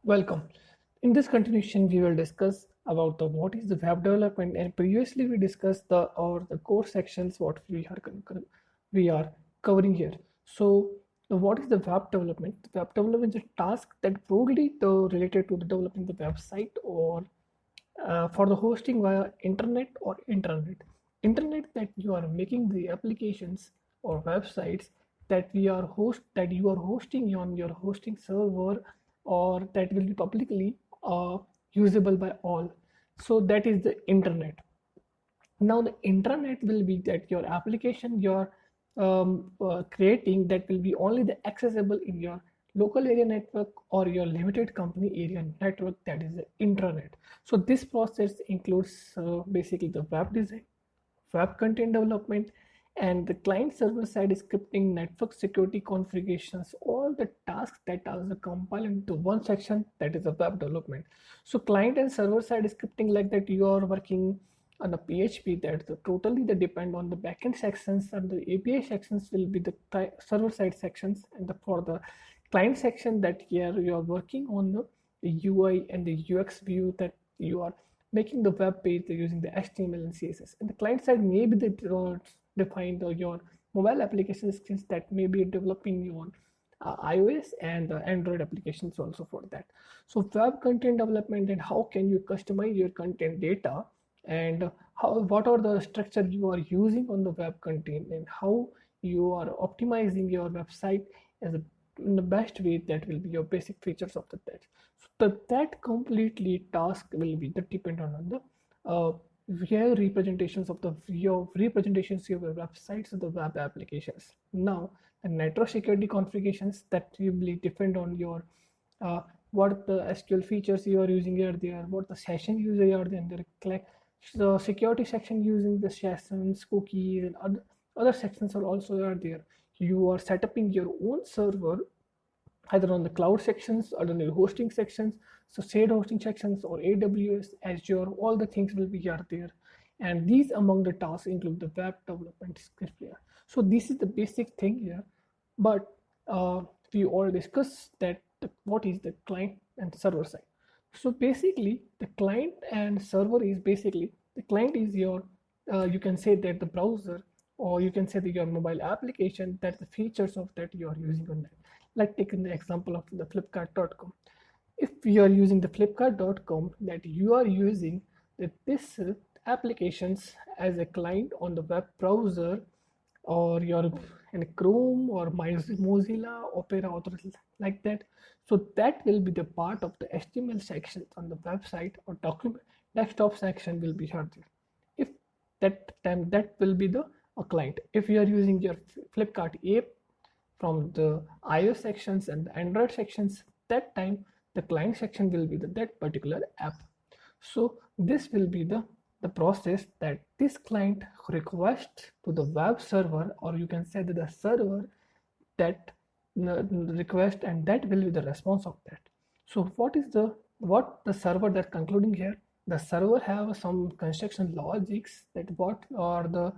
Welcome. In this continuation, we will discuss about the what is the web development, and previously we discussed the core sections what we are covering here. So, what is the web development? The web development is a task that broadly related to the developing the website or for the hosting via internet or intranet. Internet that you are making the applications or websites that you are hosting on your hosting server or that will be publicly usable by all. So that is the internet. Now the intranet will be that your application you're creating that will be only the accessible in your local area network or your limited company area network, that is the intranet. So this process includes basically the web design, web content development, and the client server side scripting, network security configurations, all the tasks that are compiled into one section, that is a web development. So client and server side scripting, like that you are working on a PHP, that totally they depend on the backend sections, and the API sections will be the server side sections, and for the client section that here you are working on the UI and the UX view, that you are making the web page using the HTML and CSS. And the client side may be the define your mobile application skills that may be developing on iOS and Android applications also for that. So web content development, and how can you customize your content data, and what are the structure you are using on the web content, and how you are optimizing your website as a in the best way, that will be your basic features of the text. So that completely task will be the dependent on the via representations of the your representations of your websites or the web applications. Now the network security configurations that will be depend on your what the SQL features you are using here there, what the session user you are there, the security section using the sessions, cookies, and other sections are also are there. You are setting your own server either on the cloud sections or on the hosting sections. So shared hosting sections or AWS, Azure, all the things will be are there. And these among the tasks include the web development script here. So this is the basic thing here. But we all discussed that what is the client and server side. So basically the client and server is basically the client is your you can say that the browser, or you can say that your mobile application, that the features of that you are using on that. Like taking the example of the flipkart.com. If you are using the flipkart.com, that you are using this applications as a client on the web browser, or your in Chrome or Mozilla, Opera, or like that. So that will be the part of the HTML section on the website, or document desktop section will be here there. If that time, that will be the a client. If you are using your Flipkart app from the iOS sections and the Android sections, that time the client section will be that particular app. So this will be the process that this client requests to the web server, or you can say that the server that request, and that will be the response of that. So what the server that concluding here, the server have some construction logics, that what are the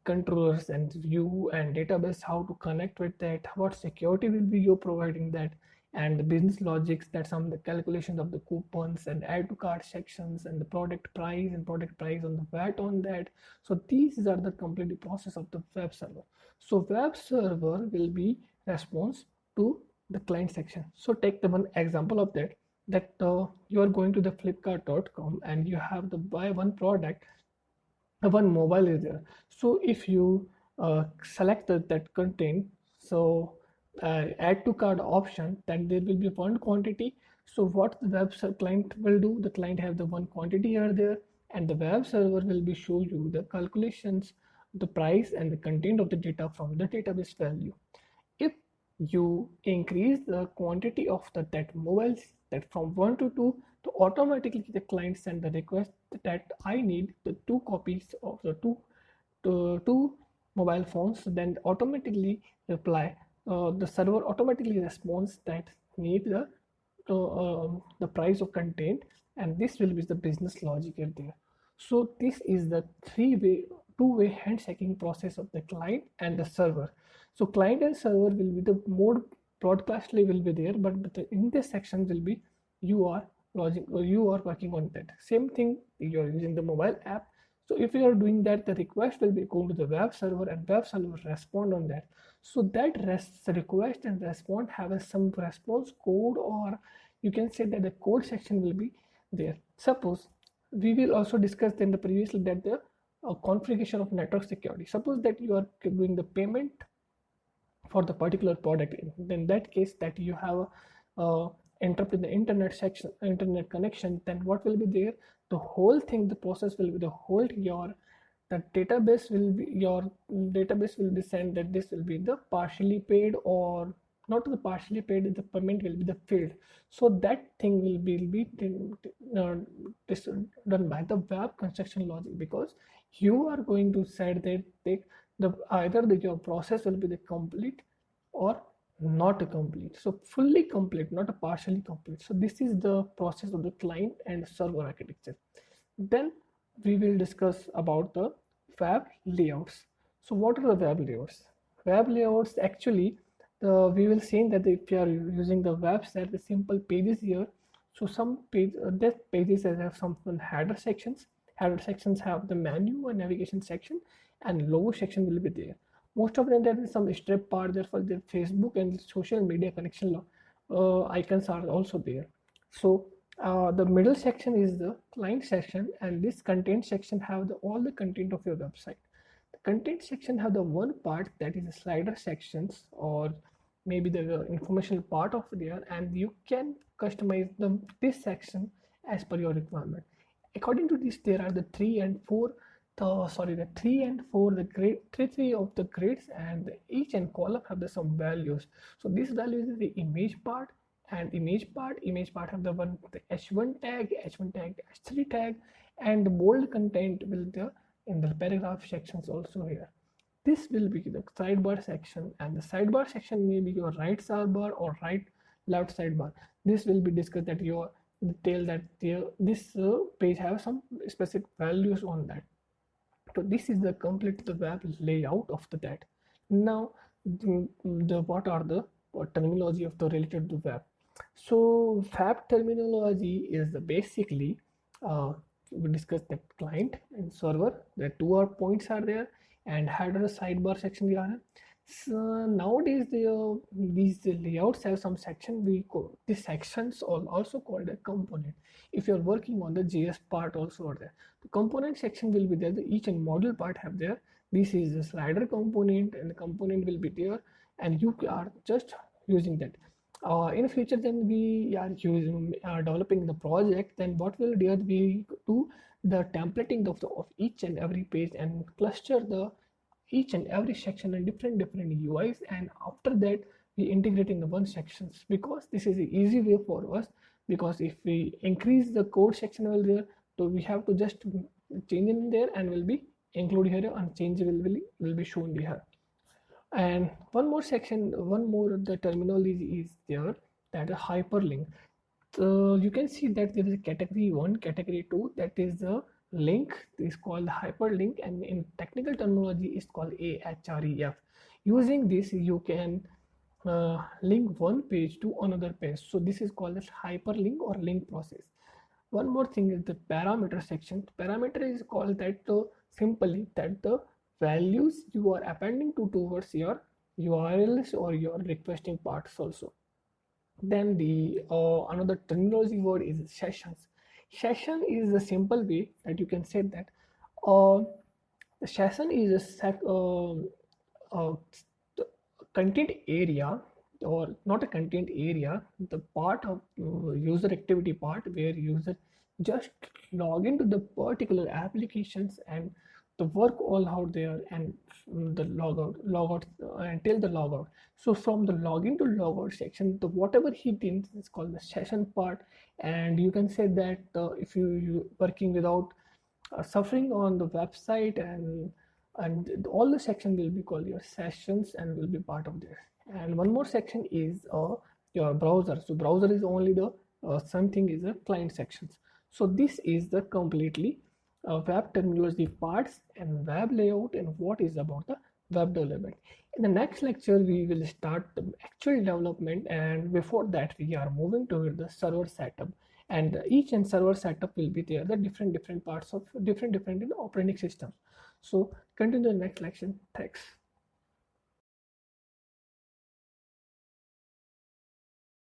controllers and view and database, how to connect with that, what security will be you providing that, and the business logics, that some of the calculations of the coupons and add to cart sections, and the product price and product price on the VAT on that. So these are the complete process of the web server. So web server will be response to the client section. So take the one example of that, you are going to the flipkart.com and you have the buy one product, one mobile is there. So if you select that content, so add to cart option, then there will be one quantity. So what the web client will do, the client have the one quantity here there, and the web server will be show you the calculations, the price and the content of the data from the database value. If you increase the quantity of that mobiles, that from 1 to 2, to automatically the client send the request that I need the 2 copies of the two mobile phones, then automatically reply, the server automatically responds that need the price of content, and this will be the business logic here there. So this is the two-way handshaking process of the client and the server. So client and server will be the mode broadcastly will be there, but in this section will be you are lodging or you are working on that. Same thing, you are using the mobile app. So if you are doing that, the request will be going to the web server and web server respond on that. So that request and respond have some response code, or you can say that the code section will be there. Suppose we will also discuss in the previously that the configuration of network security. Suppose that you are doing the payment for the particular product. In that case, that you have interrupt in the internet section, internet connection, then what will be there? The whole thing, the process will be the whole your the database will be your database will be sent that this will be the partially paid or not the partially paid, the payment will be the failed. So that thing will be uh, done by the web construction logic, because you are going to set that the either your process will be the complete or not a complete. So fully complete, not a partially complete. So this is the process of the client and server architecture. Then we will discuss about the web layouts. So what are the web layouts? Web layouts actually, we will see that if you are using the website, the simple pages here. So some page that pages have some header sections. Header sections have the menu and navigation section, and logo section will be there. Most of them there is some strip part there for the Facebook and social media connection icons are also there. So the middle section is the client section, and this content section have all the content of your website. The content section have the one part that is the slider sections, or maybe the informational part of there, and you can customize this section as per your requirement. According to this, there are the 3 and 4 the 3 and 4 the grade three of the grades, and each and column have the some values. So this value is the image part, and image part have the one the h1 tag, h3 tag, and the bold content will the in the paragraph sections also here. This will be the sidebar section, and the sidebar section may be your right sidebar or right left sidebar. This will be discussed that your detail that this page have some specific values on that. So this is the complete the web layout of the that. Now the what are the terminology of the related to web. So web terminology is the basically we discuss the client and server. The two are points are there, and header sidebar section we are. So nowadays these layouts have some section we call these sections are also called a component. If you're working on the JS part also are there. The component section will be there. Each and module part have there. This is the slider component, and the component will be there, and you are just using that. In future, then we are using developing the project. Then what we'll do, we do the templating of each and every page and cluster the each and every section and different UIs, and after that we integrate in the one sections, because this is the easy way for us. Because if we increase the code section over there, so we have to just change in there and will be included here, and change will be shown here. And one more section, one more the terminology is there, that a hyperlink. So you can see that there is a category 1, category 2, that is the link is called hyperlink, and in technical terminology is called AHREF. Using this you can link one page to another page. So this is called as hyperlink or link process. One more thing is the parameter section. Parameter is called that simply that the values you are appending towards your URLs or your requesting parts also. Then the another terminology word is sessions. Session is a simple way that you can say that the session is a content area, or not a content area, the part of user activity part where user just log into the particular applications and the work all out there, and the logout until the logout. So from the login to logout section, the whatever he did is called the session part. And you can say that if you working without suffering on the website, and all the section will be called your sessions and will be part of this. And one more section is your browser. So browser is only the something is the client sections. So this is the completely web terminology parts and web layout and what is about the web development. In the next lecture, we will start the actual development, and before that, we are moving toward the server setup. And each and server setup will be there, the different parts of different operating system. So continue the next lecture. Thanks.